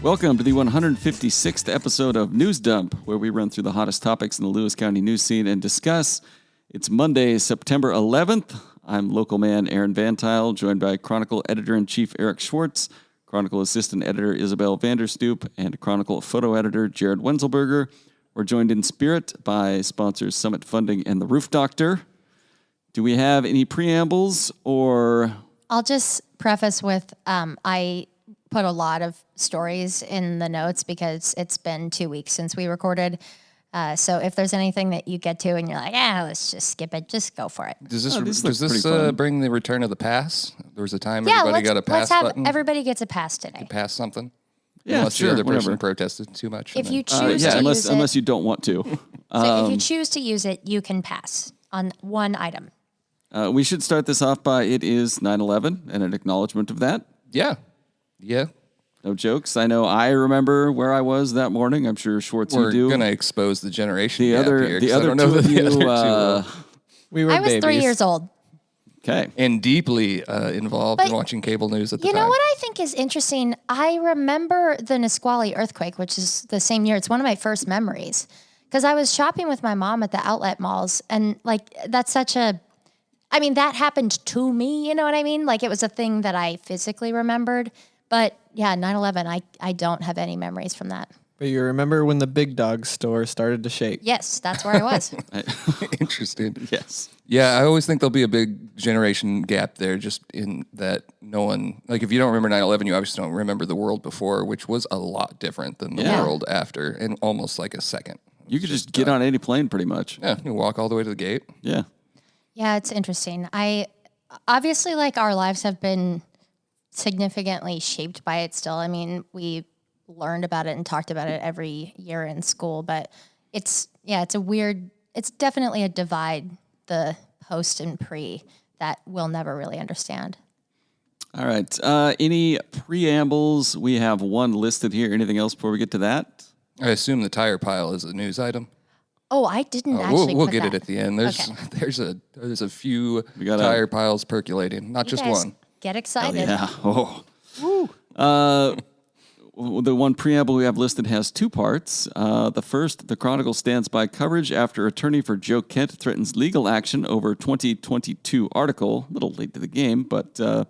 Welcome to the 156th episode of News Dump, where we run through the hottest topics in the Lewis County news scene and discuss. It's Monday, September 11th. I'm local man Aaron VanTuyl, joined by Chronicle Editor-in-Chief Eric Schwartz, Chronicle Assistant Editor Isabel Vander, Stoep, and Chronicle Photo Editor Jared Wenzelberger. We're joined in spirit by sponsors Summit Funding and The Roof Doctor. Do we have any preambles or... I'll just preface with I put a lot of stories in the notes because it's been 2 weeks since we recorded. So if there's anything that you get to and you're like, let's just skip it, just go for it. Does this bring the return of the pass? There was a time everybody got a pass button. Everybody gets a pass today. Pass something? Yeah, unless sure, the other person whatever. protested too much. If you choose to use it. Unless you don't want to. So if you choose to use it, you can pass on one item. We should start this off by it is 9/11 and an acknowledgement of that. Yeah. No jokes. I know I remember where I was that morning. I'm sure Schwartz, you do. We're going to expose the generation The gap other, here, the 'cause I other don't know two of that the you. other two will. I was 3 years old. Okay. And deeply involved in watching cable news at the time. You know what I think is interesting? I remember the Nisqually earthquake, which is the same year. It's one of my first memories because I was shopping with my mom at the outlet malls, and that's such a. I mean, that happened to me. You know what I mean? Like it was a thing that I physically remembered. But yeah, 9/11. I don't have any memories from that. But you remember when the Big Dog store started to shake? Yes, that's where I was. Interesting. Yes. Yeah, I always think there'll be a big generation gap there, just in that no one, like if you don't remember 9/11, you obviously don't remember the world before, which was a lot different than the world after, in almost like a second. You could just get on any plane pretty much. Yeah, you walk all the way to the gate. Yeah. Yeah, it's interesting. Obviously, our lives have been significantly shaped by it still. I mean, we learned about it and talked about it every year in school, but it's definitely a divide, the post and pre, that we'll never really understand. All right. Any preambles? We have one listed here. Anything else before we get to that? I assume the tire pile is a news item. Oh, I didn't actually We'll put get that. it at the end. There's a few got tire piles percolating, not just guys one. Get excited. Yeah. Oh. The one preamble we have listed has two parts. The first, the Chronicle stands by coverage after attorney for Joe Kent threatens legal action over 2022 article. A little late to the game, but the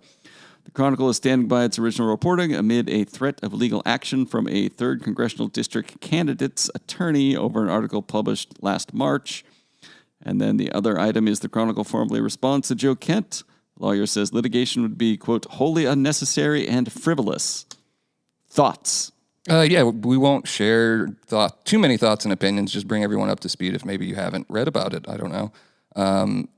Chronicle is standing by its original reporting amid a threat of legal action from a 3rd Congressional District candidate's attorney over an article published last March. And then the other item is the Chronicle formally responds to Joe Kent. The lawyer says litigation would be, quote, wholly unnecessary and frivolous. Thoughts? We won't share too many thoughts and opinions. Just bring everyone up to speed if maybe you haven't read about it. I don't know.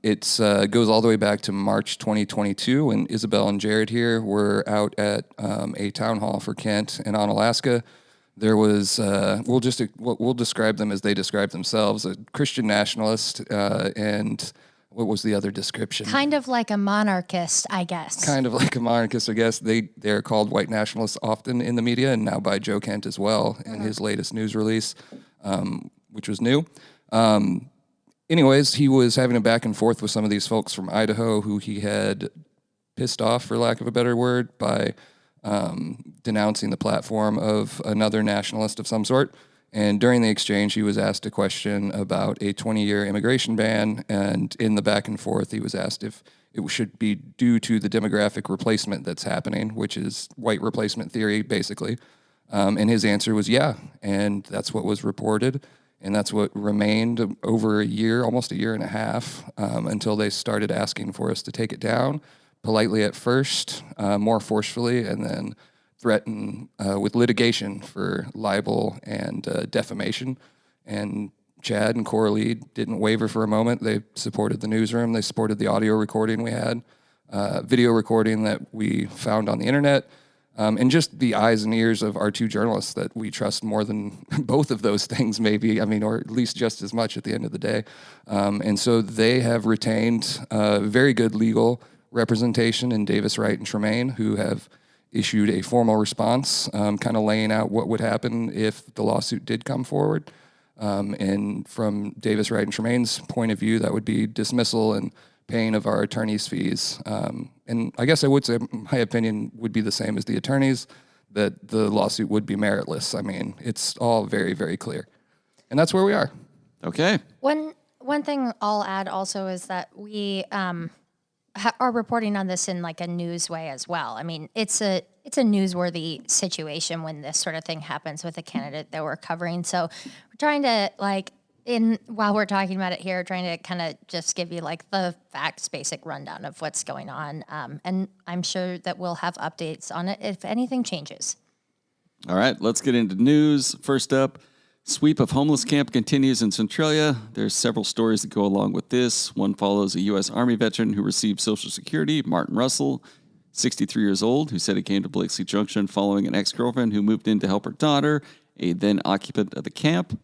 It goes all the way back to March 2022 when Isabel and Jared here were out at a town hall for Kent in Onalaska. There was, we'll describe them as they describe themselves, a Christian nationalist, and what was the other description? Kind of like a monarchist, I guess. Kind of like a monarchist, I guess. They're called white nationalists often in the media, and now by Joe Kent as well in his latest news release, which was new. Anyways, he was having a back and forth with some of these folks from Idaho who he had pissed off, for lack of a better word, by denouncing the platform of another nationalist of some sort. And during the exchange, he was asked a question about a 20-year immigration ban, and in the back and forth, he was asked if it should be due to the demographic replacement that's happening, which is white replacement theory, basically. And his answer was yeah, and that's what was reported, and that's what remained over a year, almost a year and a half, until they started asking for us to take it down, politely at first, more forcefully, and then threaten with litigation for libel and defamation. And Chad and Coralie didn't waver for a moment. They supported the newsroom. They supported the audio recording we had, video recording that we found on the internet, and just the eyes and ears of our two journalists that we trust more than both of those things, maybe, or at least just as much at the end of the day. And so they have retained very good legal representation in Davis, Wright, and Tremaine, who have issued a formal response, kind of laying out what would happen if the lawsuit did come forward. And from Davis, Wright, and Tremaine's point of view, that would be dismissal and paying of our attorney's fees. And I guess I would say my opinion would be the same as the attorneys, that the lawsuit would be meritless. I mean, it's all very, very clear. And that's where we are. Okay. One thing I'll add also is that we are reporting on this in like a news way as well. I mean, it's a newsworthy situation when this sort of thing happens with a candidate that we're covering. So we're trying to while we're talking about it here, trying to kind of just give you like the facts, basic rundown of what's going on. And I'm sure that we'll have updates on it if anything changes. All right, let's get into news. First up, sweep of homeless camp continues in Centralia. There's several stories that go along with this. One follows a U.S. Army veteran who received Social Security, Martin Russell, 63 years old, who said he came to Blakesley Junction following an ex-girlfriend who moved in to help her daughter, a then occupant of the camp.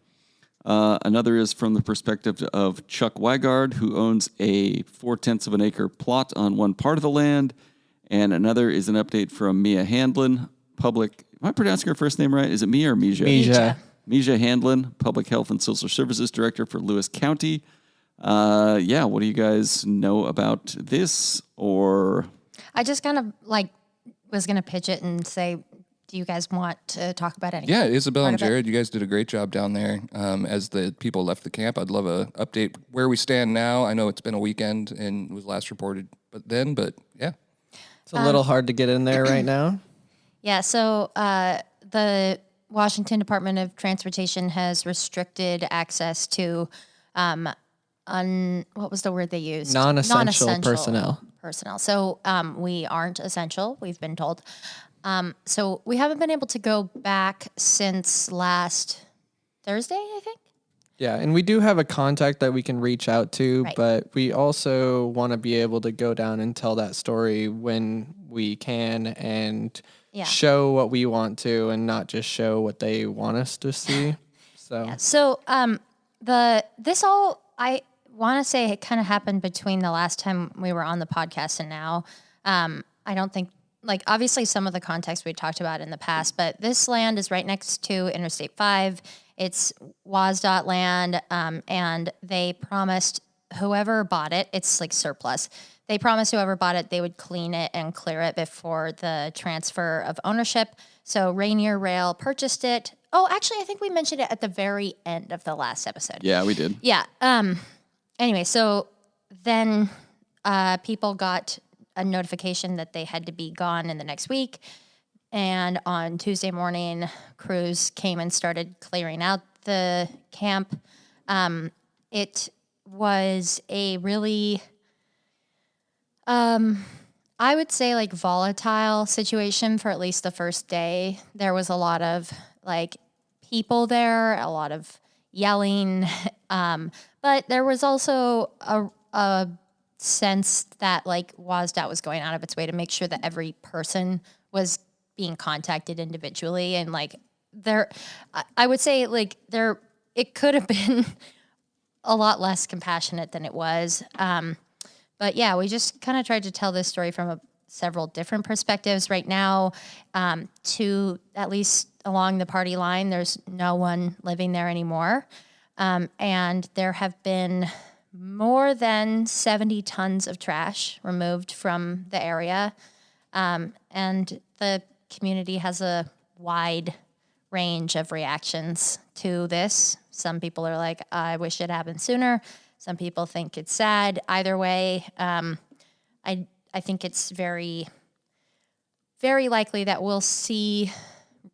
Another is from the perspective of Chuck Wygard, who owns a 0.4 of an acre plot on one part of the land. And another is an update from Mia Handlin, am I pronouncing her first name right? Is it Mia or Mija? Mija Handlin, Public Health and Social Services Director for Lewis County. What do you guys know about this? Or I just kind of was going to pitch it and say, do you guys want to talk about anything? Yeah, Isabel and Jared, you guys did a great job down there. As the people left the camp, I'd love an update where we stand now. I know it's been a weekend and was last reported, but yeah. It's a little hard to get in there right now. Yeah, so the Washington Department of Transportation has restricted access to, what was the word they used? Non-essential personnel. So we aren't essential, we've been told. So we haven't been able to go back since last Thursday, I think. Yeah, and we do have a contact that we can reach out to, Right. but we also want to be able to go down and tell that story when we can and show what we want to and not just show what they want us to see. So, this all, I want to say it kind of happened between the last time we were on the podcast and now. I don't think, obviously some of the context we talked about in the past, but this land is right next to Interstate 5. It's WSDOT land, and they promised whoever bought it, it's like surplus. They promised whoever bought it, they would clean it and clear it before the transfer of ownership. So Rainier Rail purchased it. Oh, actually, I think we mentioned it at the very end of the last episode. Yeah, we did. Yeah. Anyway, so then people got a notification that they had to be gone in the next week. And on Tuesday morning, crews came and started clearing out the camp. It was a really, I would say volatile situation for at least the first day. There was a lot of people there, a lot of yelling. But there was also a sense that WSDOT was going out of its way to make sure that every person was being contacted individually. And I would say it could have been a lot less compassionate than it was. But yeah, we just kind of tried to tell this story from several different perspectives. Right now, to at least along the party line, there's no one living there anymore. And there have been more than 70 tons of trash removed from the area. And the community has a wide range of reactions to this. Some people are like, I wish it happened sooner. Some people think it's sad. Either way, I think it's very, very likely that we'll see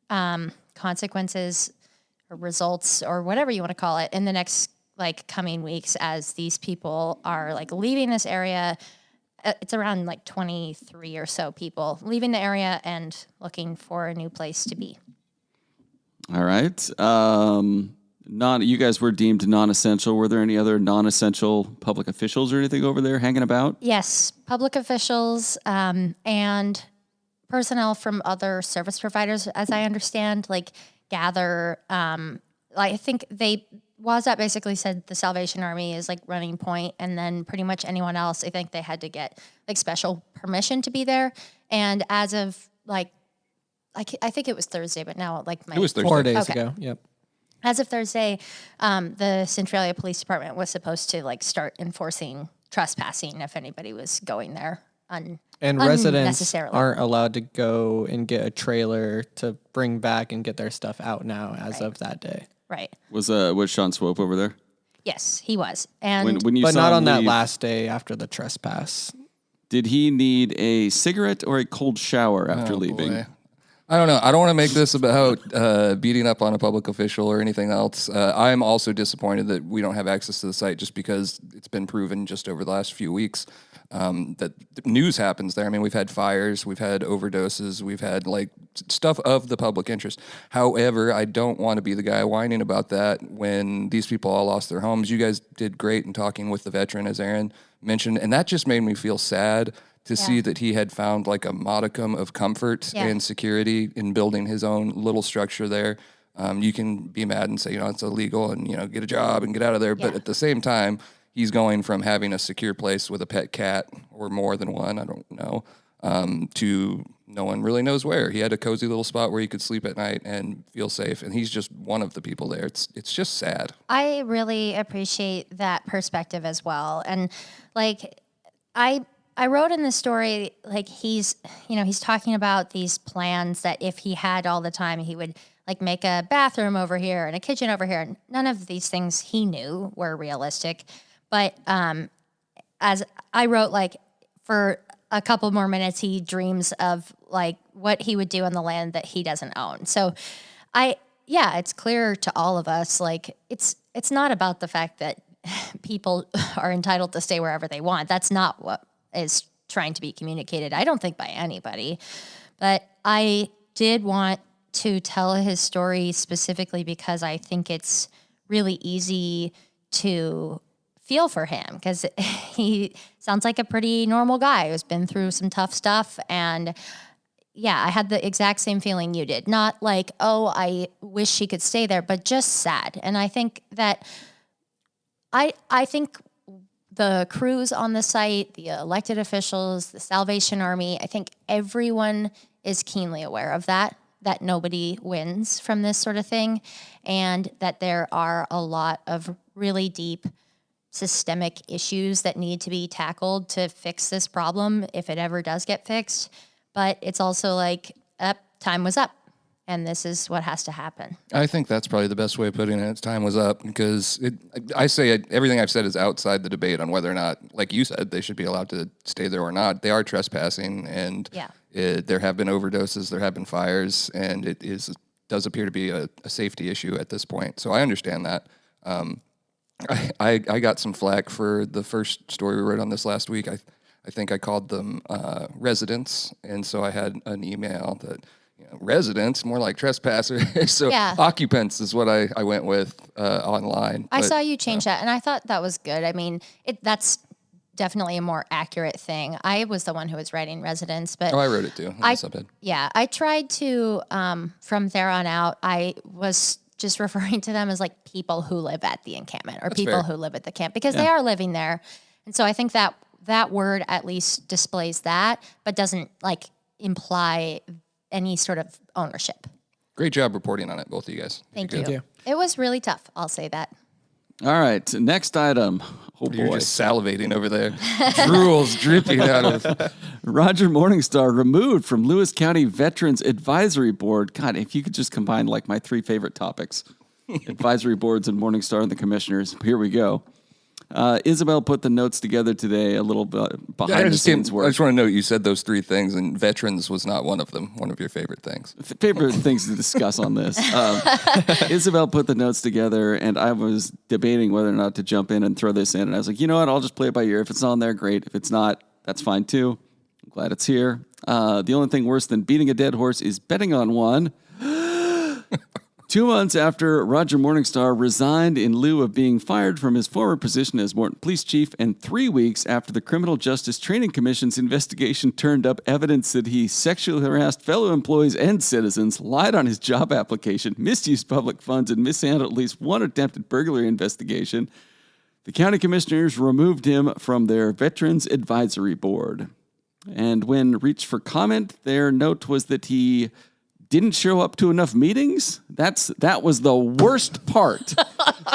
consequences or results or whatever you want to call it in the next coming weeks as these people are leaving this area. It's around 23 or so people leaving the area and looking for a new place to be. All right. You guys were deemed non-essential. Were there any other non-essential public officials or anything over there hanging about? Yes, public officials and personnel from other service providers, as I understand, gather. I think WSDOT basically said the Salvation Army is running point, and then pretty much anyone else, I think they had to get special permission to be there. And as of I think it was Thursday, but now it was Thursday. 4 days ago. Yep. As of Thursday, the Centralia Police Department was supposed to start enforcing trespassing if anybody was going there. And residents unnecessarily. aren't allowed to go and get a trailer to bring back and get their stuff out now as of that day. Right. Was Sean Swope over there? Yes, he was. And When you But saw not him on that leave, last day after the trespass. Did he need a cigarette or a cold shower after leaving? Boy. I don't know. I don't want to make this about beating up on a public official or anything else. I'm also disappointed that we don't have access to the site just because it's been proven just over the last few weeks that news happens there. I mean, we've had fires, we've had overdoses, we've had like stuff of the public interest. However, I don't want to be the guy whining about that when these people all lost their homes. You guys did great in talking with the veteran, as Aaron mentioned, and that just made me feel sad to see that he had found like a modicum of comfort and security in building his own little structure there. You can be mad and say, it's illegal and, get a job and get out of there. But at the same time, he's going from having a secure place with a pet cat or more than one, I don't know, to no one really knows where. He had a cozy little spot where he could sleep at night and feel safe. And he's just one of the people there. It's just sad. I really appreciate that perspective as well. And like, I wrote in the story, like he's talking about these plans that if he had all the time, he would like make a bathroom over here and a kitchen over here. And none of these things he knew were realistic. But as I wrote, like for a couple more minutes, he dreams of like what he would do on the land that he doesn't own. So it's clear to all of us, like it's not about the fact that people are entitled to stay wherever they want. That's not what is trying to be communicated, I don't think, by anybody. But I did want to tell his story specifically because I think it's really easy to feel for him because he sounds like a pretty normal guy who's been through some tough stuff. And I had the exact same feeling you did. Not like, oh, I wish she could stay there, but just sad. And I think that I think the crews on the site, the elected officials, the Salvation Army, I think everyone is keenly aware of that nobody wins from this sort of thing, and that there are a lot of really deep systemic issues that need to be tackled to fix this problem if it ever does get fixed. But it's also like, time was up. And this is what has to happen. I think that's probably the best way of putting it. Its time was up because everything I've said is outside the debate on whether or not, like you said, they should be allowed to stay there or not. They are trespassing, and there have been overdoses, there have been fires, and it does appear to be a safety issue at this point. So I understand that. I got some flack for the first story we wrote on this last week. I think I called them residents, and so I had an email that. Residents, more like trespassers. So occupants is what I went with online. I saw you change that, and I thought that was good. I mean, that's definitely a more accurate thing. I was the one who was writing residents, but I wrote it too. I tried to. From there on out, I was just referring to them as like people who live at the encampment or people who live at the camp because they are living there, and so I think that word at least displays that, but doesn't like imply any sort of ownership. Great job reporting on it, both of you guys. Thank you. It was really tough, I'll say that. All right, next item. Oh, boy. You're just salivating over there. Drool's dripping out of... Roger Morningstar removed from Lewis County Veterans Advisory Board. God, if you could just combine like my three favorite topics. Advisory boards and Morningstar and the commissioners. Here we go. Isabel put the notes together today, a little bit behind the scenes work. I just want to note you said those three things, and veterans was not one of them, one of your favorite things. Favorite things to discuss on this. Isabel put the notes together, and I was debating whether or not to jump in and throw this in. And I was like, you know what? I'll just play it by ear. If it's on there, great. If it's not, that's fine too. I'm glad it's here. The only thing worse than beating a dead horse is betting on one. 2 months after Roger Morningstar resigned in lieu of being fired from his former position as Morton Police Chief, and 3 weeks after the Criminal Justice Training Commission's investigation turned up evidence that he sexually harassed fellow employees and citizens, lied on his job application, misused public funds, and mishandled at least one attempted burglary investigation, the county commissioners removed him from their Veterans Advisory Board. And when reached for comment, their note was that he didn't show up to enough meetings. That was the worst part.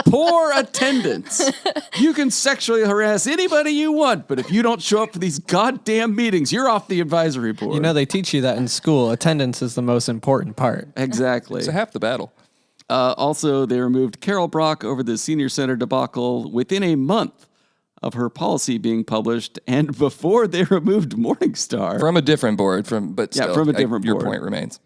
Poor attendance. You can sexually harass anybody you want, but if you don't show up for these goddamn meetings, you're off the advisory board. You know, they teach you that in school. Attendance is the most important part. Exactly. It's half the battle. Also, they removed Carol Brock over the senior center debacle within a month of her policy being published, and before they removed Morningstar. From a different board, but still, from a different your board. point remains.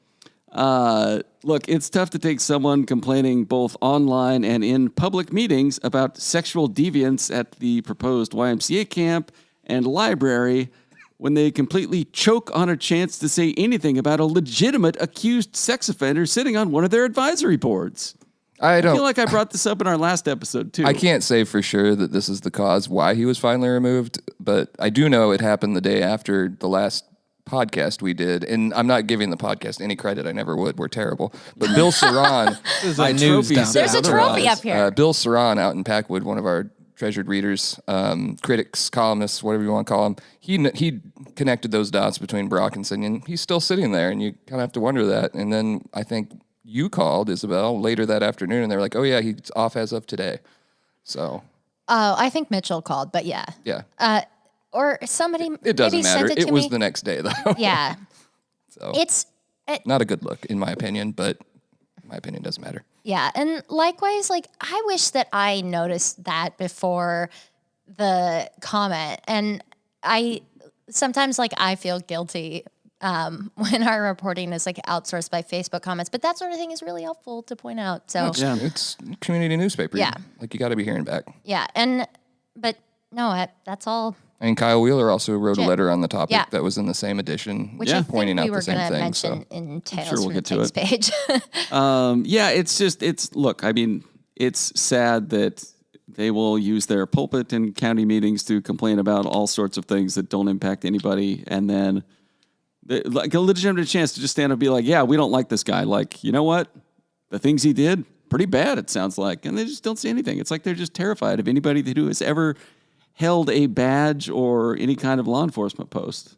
Look, it's tough to take someone complaining both online and in public meetings about sexual deviance at the proposed YMCA camp and library when they completely choke on a chance to say anything about a legitimate accused sex offender sitting on one of their advisory boards. I feel like I brought this up in our last episode, too. I can't say for sure that this is the cause why he was finally removed, but I do know it happened the day after the last podcast we did, and I'm not giving the podcast any credit. I never would. We're terrible. But Bill Saran... This is a news dump. There's a trophy up here. Bill Saran out in Packwood, one of our treasured readers, critics, columnists, whatever you want to call him, he connected those dots between Brock and Sin, and he's still sitting there, and you kind of have to wonder that. And then I think you called, Isabel, later that afternoon, and they were like, oh, yeah, he's off as of today. So... Oh, I think Mitchell called, but yeah. Yeah. Or somebody It doesn't maybe matter. sent it to It was me. the next day, though. Yeah. So It's... not a good look, in my opinion, but my opinion doesn't matter. Yeah, and likewise, like, I wish that I noticed that before the comment. And sometimes, like, I feel guilty when our reporting is, like, outsourced by Facebook comments. But that sort of thing is really helpful to point out. So It's community newspaper. Yeah. Like, you got to be hearing back. yeah, but no, that's all. And Kyle Wheeler also wrote a letter on the topic Yeah. that was in the same edition, Which I think pointing we out were the same going to thing. mention So in Tales sure we'll from get the to Takes it. page. Yeah, it's sad that they will use their pulpit in county meetings to complain about all sorts of things that don't impact anybody, and then like a legitimate chance to just stand up and be like, yeah, we don't like this guy. Like, you know what? The things he did, pretty bad, it sounds like. And they just don't say anything. It's like they're just terrified of anybody who has ever held a badge or any kind of law enforcement post.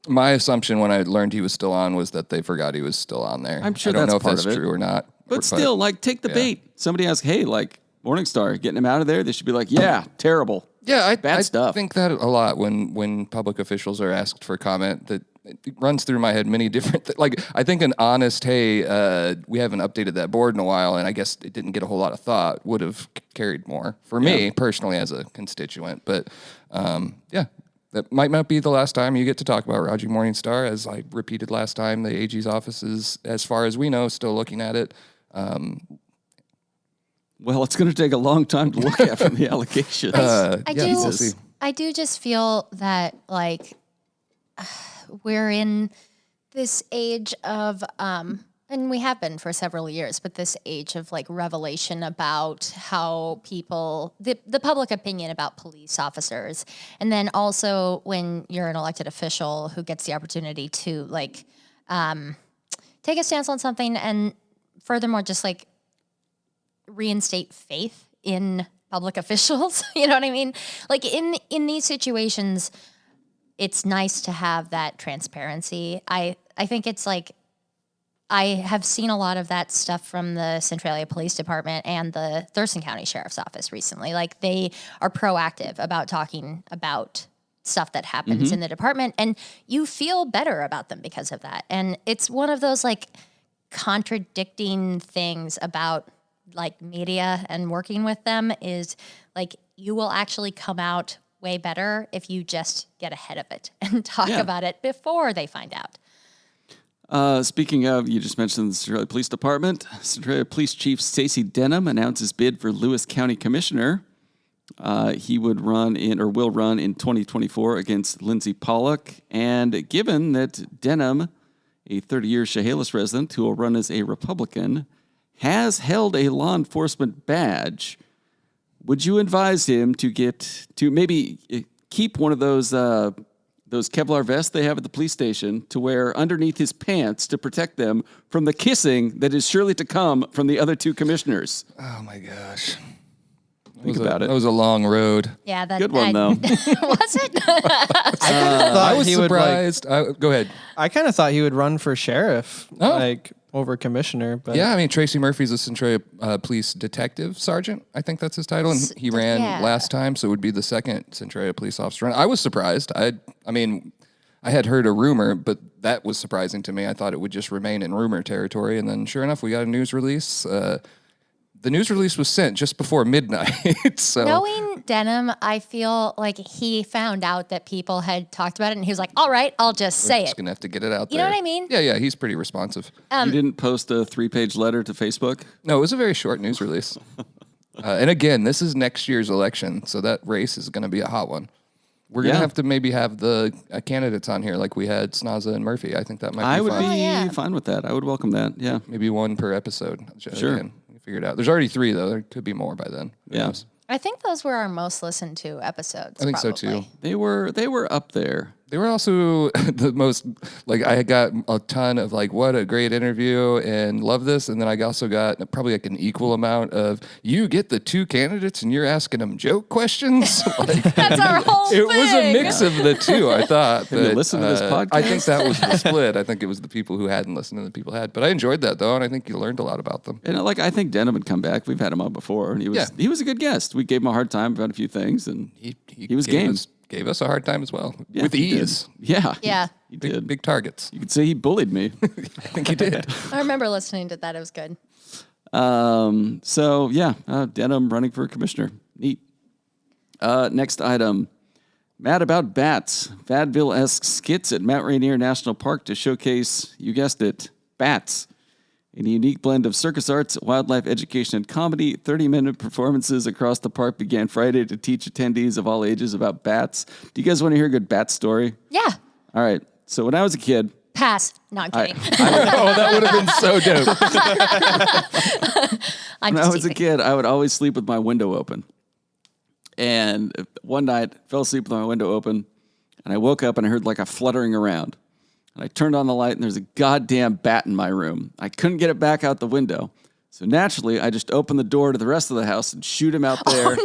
my assumption when I learned he was still on was that they forgot he was still on there. I'm sure I don't that's know if part that's of it. true or not. But still, like, take the bait. Somebody asks, hey, like, Morningstar, getting him out of there? They should be like, yeah, terrible. Yeah, Bad stuff. I think that a lot when public officials are asked for comment. That it runs through my head many different like I think an honest, hey, we haven't updated that board in a while, and I guess it didn't get a whole lot of thought, would have carried more for me personally as a constituent. But yeah, that might not be the last time you get to talk about Raji Morningstar. As I repeated last time, the AG's office is, as far as we know, still looking at it. Well, it's going to take a long time to look at from the allegations. I do just feel that, like, we're in this age of, and we have been for several years, but this age of, like, revelation about how people, the public opinion about police officers. And then also when you're an elected official who gets the opportunity to, like, take a stance on something, and furthermore, just, like, reinstate faith in public officials. You know what I mean? Like, in these situations, it's nice to have that transparency. I think it's like, I have seen a lot of that stuff from the Centralia Police Department and the Thurston County Sheriff's Office recently. Like, they are proactive about talking about stuff that happens in the department, and you feel better about them because of that. And it's one of those, like, contradicting things about, like, media and working with them is, like, you will actually come out way better if you just get ahead of it and talk about it before they find out. Speaking of, you just mentioned the Centralia Police Department. Centralia Police Chief Stacey Denham announced his bid for Lewis County Commissioner. He will run in 2024 against Lindsay Pollock. And given that Denham, a 30-year Chehalis resident who will run as a Republican, has held a law enforcement badge, would you advise him to maybe keep one of those Kevlar vests they have at the police station to wear underneath his pants to protect them from the kissing that is surely to come from the other two commissioners? Oh my gosh. Think about it. That was a long road. Yeah, that Good one, though. Was it? I was surprised. Go ahead. I kind of thought he would run for sheriff, like over commissioner. But Yeah, I mean, Tracy Murphy's a Centralia Police Detective Sergeant. I think that's his title. And he ran last time, so it would be the second Centralia Police Officer. And I was surprised. I mean, I had heard a rumor, but that was surprising to me. I thought it would just remain in rumor territory. And then sure enough, we got a news release. The news release was sent just before midnight. So knowing Denham, I feel like he found out that people had talked about it, and he was like, "All right, I'll just say it." Just gonna have to get it out there. You know what I mean? Yeah, he's pretty responsive. You didn't post a 3-page letter to Facebook? No, it was a very short news release. And again, this is next year's election, so that race is going to be a hot one. We're going to have to maybe have the candidates on here like we had Snaza and Murphy. I think that might be I would fun. be fine with that. I would welcome that. Yeah. Maybe one per episode. Sure. Again, we figure it out. There's already 3, though. There could be more by then. Who Yeah. knows? I think those were our most listened to episodes. I think so, probably. too. They were up there. They were also the most, like, I got a ton of, like, what a great interview and love this. And then I also got probably like an equal amount of, you get the 2 candidates and you're asking them joke questions. Like, That's our whole it thing. was a mix of the 2, I thought. Have you listened to this podcast? I think that was the split. I think it was the people who hadn't listened and the people had. But I enjoyed that, though, and I think you learned a lot about them. And I think Denham would come back. We've had him on before, and he was a good guest. We gave him a hard time about a few things, and he was game. Gave us a hard time as well, Yeah, with he did. ease. Yeah. Yeah. He did. Big targets. You could say he bullied me. I think he did. I remember listening to that. It was good. Denham running for commissioner. Neat. Next item. Mad about bats. Vadville-esque skits at Mount Rainier National Park to showcase, you guessed it, bats. In a unique blend of circus arts, wildlife education, and comedy, 30-minute performances across the park began Friday to teach attendees of all ages about bats. Do you guys want to hear a good bat story? Yeah. All right. So when I was a kid... Pass. No, I'm kidding. Oh, that would have been so dope. When I was a kid, I would always sleep with my window open. And one night, fell asleep with my window open, and I woke up and I heard like a fluttering around. And I turned on the light, and there's a goddamn bat in my room. I couldn't get it back out the window. So naturally, I just opened the door to the rest of the house and shoot him out there,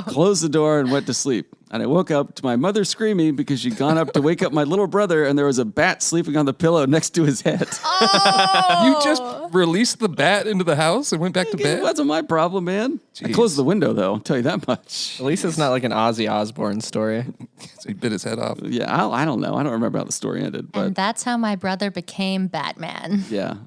closed the door, and went to sleep. And I woke up to my mother screaming because she'd gone up to wake up my little brother, and there was a bat sleeping on the pillow next to his head. Oh. You just released the bat into the house and went back to It bed? wasn't my problem, man. I Jeez. closed the window, though. I'll tell you that much. at least it's not like an Ozzy Osbourne story. So he bit his head off. Yeah, I don't know. I don't remember how the story ended, but And that's how my brother became Batman. yeah.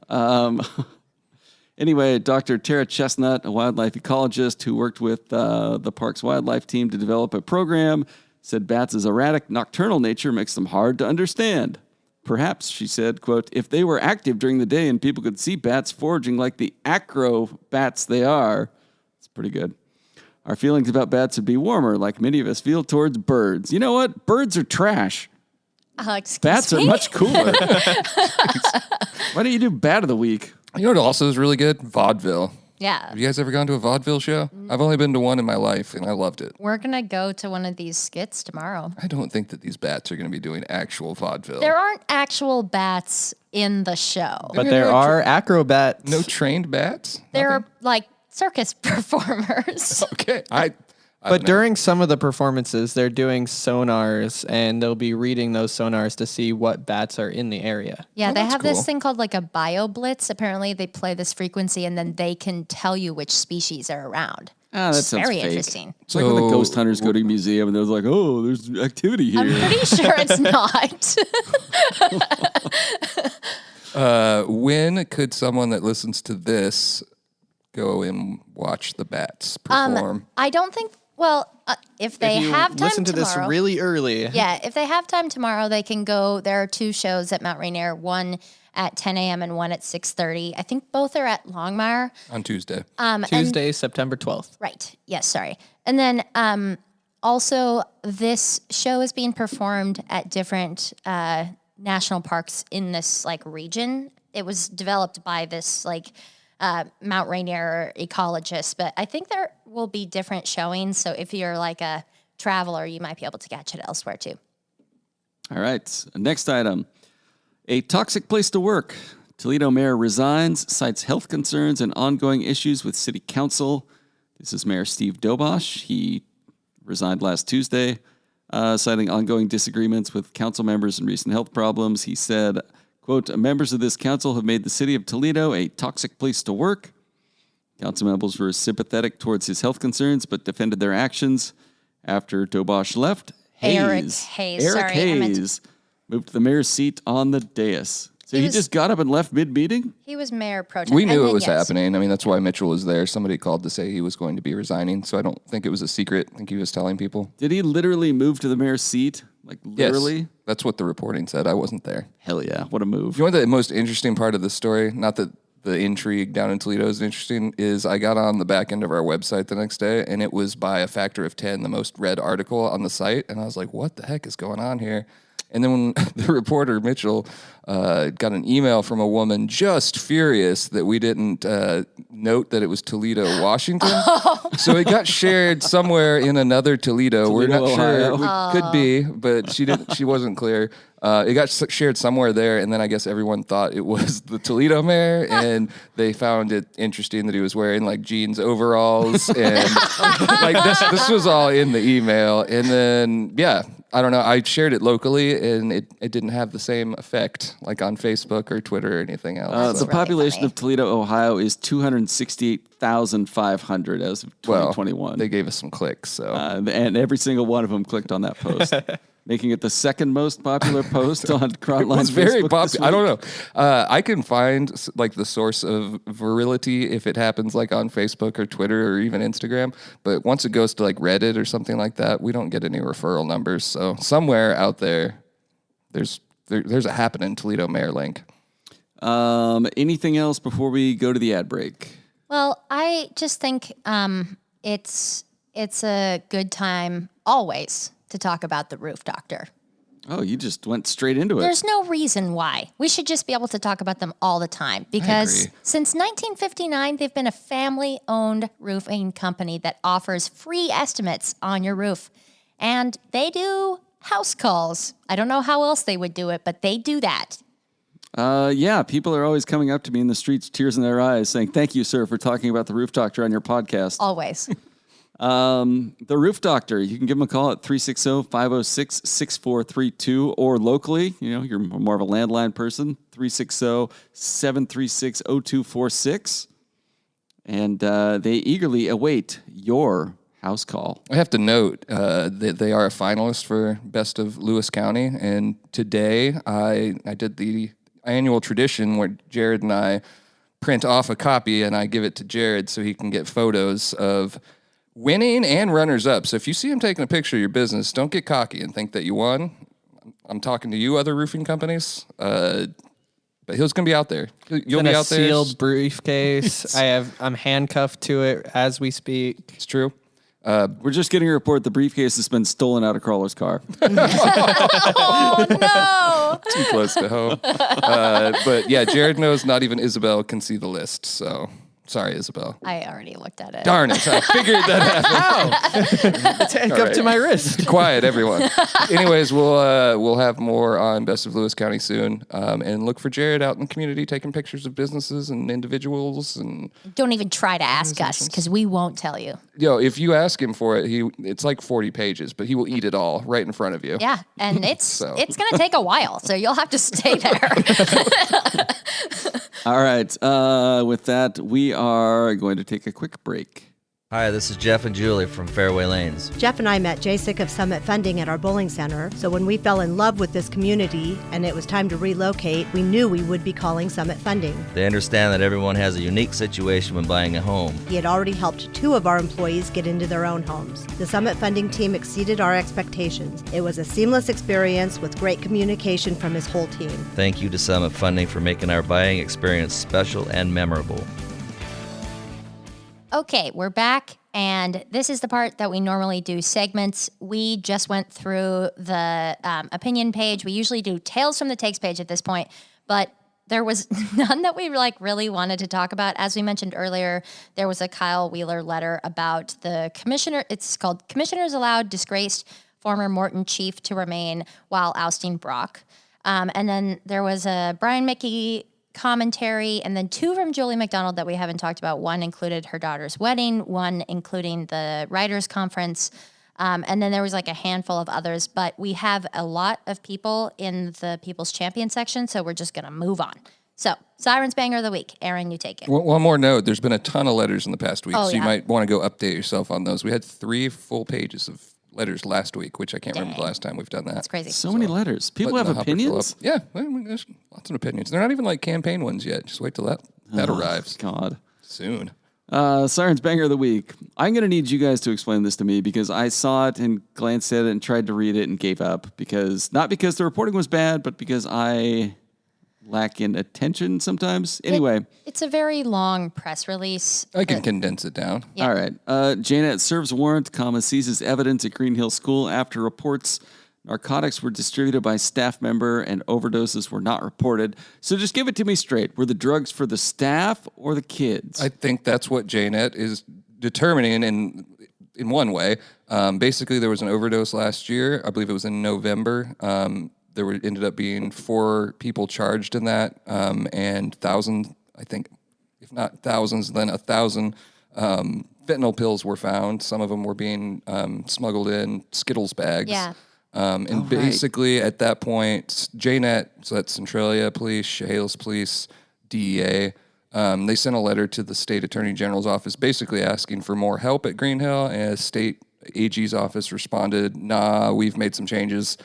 Anyway, Dr. Tara Chestnut, a wildlife ecologist who worked with the park's wildlife team to develop a program, said bats' erratic nocturnal nature makes them hard to understand. Perhaps, she said, quote, if they were active during the day and people could see bats foraging like the acrobats they are, it's pretty good. Our feelings about bats would be warmer, like many of us feel towards birds. You know what? Birds are trash. Excuse Bats me? are much cooler. Why don't you do Bat of the Week? You know what also is really good? Vaudeville. Yeah. Have you guys ever gone to a vaudeville show? I've only been to one in my life, and I loved it. We're going to go to one of these skits tomorrow. I don't think that these bats are going to be doing actual vaudeville. There aren't actual bats in the show. But there are acrobats. No trained bats? They're like circus performers. Okay. But during some of the performances, they're doing sonars, and they'll be reading those sonars to see what bats are in the area. Yeah, Oh, they that's have cool. this thing called like a bio blitz. Apparently, they play this frequency, and then they can tell you which species are around. Ah, that It's sounds very fake. interesting. It's like when the So- ghost hunters go to a museum and they're like, oh, there's activity here. I'm pretty sure it's not. When could someone that listens to this go and watch the bats perform? I don't think. Well, if they If you have time listen to tomorrow, this really early. yeah, if they have time tomorrow, they can go. There are 2 shows at Mount Rainier, one at 10 a.m. and one at 6:30. I think both are at Longmire. On Tuesday. Tuesday, September 12th. Right. Yes. Sorry. And then also, this show is being performed at different national parks in this like region. It was developed by this like Mount Rainier ecologist, but I think there will be different showings. So if you're like a traveler, you might be able to catch it elsewhere too. All right. Next item. A toxic place to work. Toledo mayor resigns, cites health concerns and ongoing issues with city council. This is Mayor Steve Dobosh. He resigned last Tuesday, citing ongoing disagreements with council members and recent health problems. He said, Quote, members of this council have made the city of Toledo a toxic place to work. Council members were sympathetic towards his health concerns, but defended their actions. After Dobosh left, Eric Hayes moved to the mayor's seat on the dais. So he just got up and left mid-meeting? He was mayor pro tem. We knew it was happening. I mean, that's why Mitchell was there. Somebody called to say he was going to be resigning, so I don't think it was a secret. I think he was telling people. Did he literally move to the mayor's seat? Like, literally? Yes, that's what the reporting said. I wasn't there. Hell yeah, what a move. You know what the most interesting part of the story, not that the intrigue down in Toledo is interesting, is I got on the back end of our website the next day, and it was by a factor of 10 the most read article on the site, and I was like, what the heck is going on here? And then when the reporter, Mitchell, got an email from a woman just furious that we didn't note that it was Toledo, Washington. So it got shared somewhere in another Toledo. We're not Ohio. sure. We could be, but she wasn't clear. It got shared somewhere there, and then I guess everyone thought it was the Toledo mayor, and they found it interesting that he was wearing like jeans overalls, and like this was all in the email. And then, yeah, I don't know. I shared it locally, and it didn't have the same effect like on Facebook or Twitter or anything else. The population of Toledo, Ohio is 268,500 as of 2021. Well, they gave us some clicks, so and every single one of them clicked on that post. Making it the second most popular post on Chronicle. It's very popular. I don't know. I can find like the source of virility if it happens like on Facebook or Twitter or even Instagram. But once it goes to like Reddit or something like that, we don't get any referral numbers. So somewhere out there, there's a happening Toledo mayor link. Anything else before we go to the ad break? Well, I just think it's a good time always to talk about the roof doctor. Oh, you just went straight into it. There's no reason why. We should just be able to talk about them all the time because since 1959, they've been a family-owned roofing company that offers free estimates on your roof. And they do house calls. I don't know how else they would do it, but they do that. Yeah, people are always coming up to me in the streets, tears in their eyes, saying, "Thank you, sir, for talking about the roof doctor on your podcast." Always. The Roof Doctor, you can give them a call at 360-506-6432 or locally, you're more of a landline person, 360-736-0246. And they eagerly await your house call. I have to note that they are a finalist for Best of Lewis County. And today I did the annual tradition where Jared and I print off a copy and I give it to Jared so he can get photos of winning and runners-up. So if you see him taking a picture of your business, don't get cocky and think that you won. I'm talking to you, other roofing companies. But he's going to be out there. You'll be out there. Sealed briefcase. I'm handcuffed to it as we speak. It's true. We're just getting a report the briefcase has been stolen out of Crawler's car. Oh, no. Too close to home. But yeah, Jared knows not even Isabel can see the list, so... Sorry, Isabel. I already looked at it. Darn it. I figured that happened. It's handcuffed to my wrist. Quiet, everyone. Anyways, we'll have more on Best of Lewis County soon. And look for Jared out in the community taking pictures of businesses and individuals. And don't even try to ask us because we won't tell you. If you ask him for it, it's like 40 pages, but he will eat it all right in front of you. Yeah, and it's going to take a while, so you'll have to stay there. All right. With that, we are going to take a quick break. Hi, this is Jeff and Julie from Fairway Lanes. Jeff and I met JSIC of Summit Funding at our bowling center, so when we fell in love with this community and it was time to relocate, we knew we would be calling Summit Funding. They understand that everyone has a unique situation when buying a home. He had already helped 2 of our employees get into their own homes. The Summit Funding team exceeded our expectations. It was a seamless experience with great communication from his whole team. Thank you to Summit Funding for making our buying experience special and memorable. Okay, we're back, and this is the part that we normally do segments. We just went through the opinion page. We usually do Tales from the Takes page at this point, but there was none that we really wanted to talk about. As we mentioned earlier, there was a Kyle Wheeler letter about the commissioner. It's called Commissioners Allowed Disgraced Former Morton Chief to Remain While Ousting Brock. And then there was a Brian Mickey commentary, and then 2 from Julie McDonald that we haven't talked about. One included her daughter's wedding, one including the writers' conference. And then there was like a handful of others, but we have a lot of people in the People's Champion section, so we're just going to move on. So, Sirens Banger of the Week. Aaron, you take it. One more note. There's been a ton of letters in the past week, Oh, so you yeah. might want to go update yourself on those. We had 3 full pages of letters last week, which I can't remember the last time we've done that. That's crazy. So many letters. People Letting have the hopper fill opinions? up. Yeah, well, there's lots of opinions. They're not even like campaign ones yet. Just wait till that arrives God. soon. Sirens Banger of the Week. I'm going to need you guys to explain this to me because I saw it and glanced at it and tried to read it and gave up not because the reporting was bad, but because I lack in attention sometimes. Anyway. It's a very long press release. I can condense it down. Yeah. All right. Janet serves warrant, seizes evidence at Green Hill School after reports narcotics were distributed by staff member and overdoses were not reported. So just give it to me straight. Were the drugs for the staff or the kids? I think that's what JNet is determining in one way. Basically, there was an overdose last year. I believe it was in November. There ended up being 4 people charged in that, and thousands, I think, if not thousands, then 1,000 fentanyl pills were found. Some of them were being smuggled in Skittles bags. Yeah. And basically, at that point, JNet, so that's Centralia Police, Chehalis Police, DEA, they sent a letter to the state attorney general's office basically asking for more help at Green Hill, and state AG's office responded, nah, we've made some changes.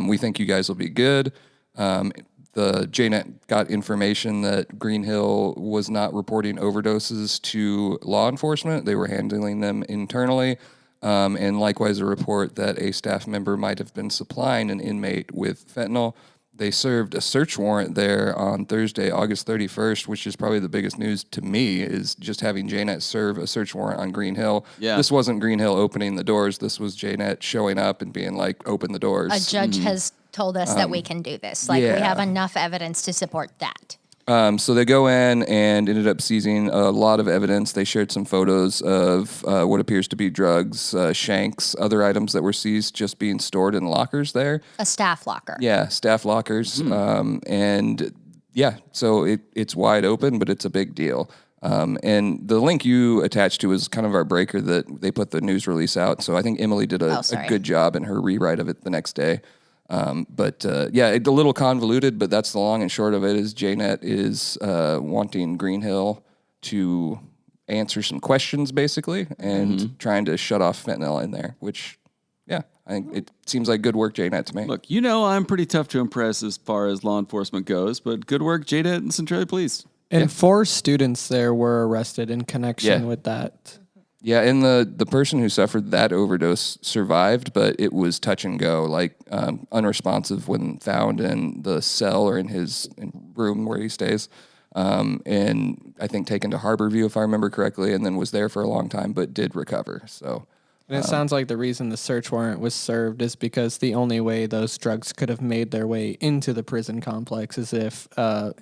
We think you guys will be good. The JNet got information that Green Hill was not reporting overdoses to law enforcement. They were handling them internally. And likewise, a report that a staff member might have been supplying an inmate with fentanyl. They served a search warrant there on Thursday, August 31st, which is probably the biggest news to me, is just having JNet serve a search warrant on Green Hill. Yeah. This wasn't Green Hill opening the doors. This was JNet showing up and being like, open the doors. A judge has told us that we can do this. Like, we have enough evidence to support that. So they go in and ended up seizing a lot of evidence. They shared some photos of what appears to be drugs, shanks, other items that were seized just being stored in lockers there. A staff locker. Yeah, staff lockers. And yeah, so it's wide open, but it's a big deal. And the link you attached to is kind of our breaker that they put the news release out. So I think Emily did a good job in her rewrite of it the next day. Yeah, a little convoluted, but that's the long and short of it. Is JNet is wanting Green Hill to answer some questions, basically, and trying to shut off fentanyl in there, which, yeah, I think it seems like good work, JNet, to me. Look, I'm pretty tough to impress as far as law enforcement goes, but good work, JNet and Centralia Police. And 4 students there were arrested in connection with that. Yeah, and the person who suffered that overdose survived, but it was touch and go, like unresponsive when found in the cell or in his room where he stays. And I think taken to Harborview, if I remember correctly, and then was there for a long time, but did recover. So, and it sounds like the reason the search warrant was served is because the only way those drugs could have made their way into the prison complex is if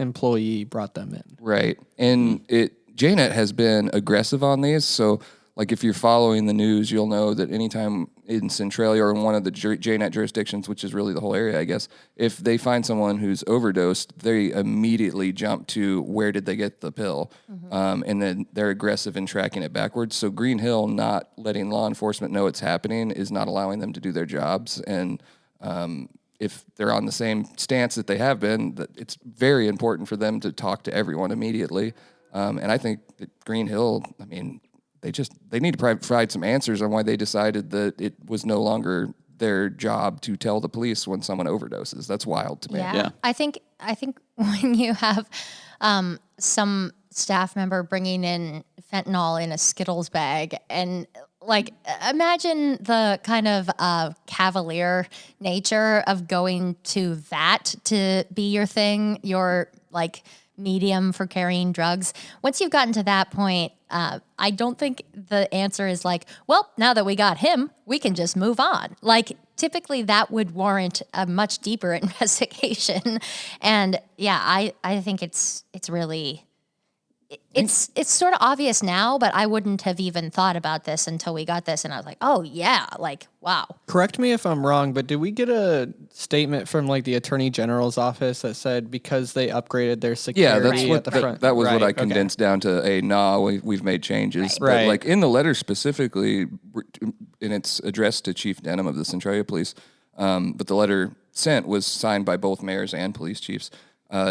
employee brought them in. Right. And JNet has been aggressive on these, so like if you're following the news, you'll know that anytime in Centralia or in one of the JNet jurisdictions, which is really the whole area, I guess, if they find someone who's overdosed, they immediately jump to where did they get the pill, and then they're aggressive in tracking it backwards. So Green Hill not letting law enforcement know it's happening is not allowing them to do their jobs, and if they're on the same stance that they have been, that it's very important for them to talk to everyone immediately. And I think that Green Hill, I mean, they need to provide some answers on why they decided that it was no longer their job to tell the police when someone overdoses. That's wild to me. Yeah. I think when you have some staff member bringing in fentanyl in a Skittles bag, and like imagine the kind of cavalier nature of going to that to be your thing, your like medium for carrying drugs. Once you've gotten to that point, I don't think the answer is like, well, now that we got him, we can just move on. Like typically that would warrant a much deeper investigation. And yeah, I think it's really, it's sort of obvious now, but I wouldn't have even thought about this until we got this. And I was like, oh yeah, like, wow. Correct me if I'm wrong, but did we get a statement from like the Attorney General's office that said because they upgraded their security at the front? That was what I condensed down to we've made changes. Right. But like in the letter specifically, and it's addressed to Chief Denham of the Centralia Police. But the letter sent was signed by both mayors and police chiefs.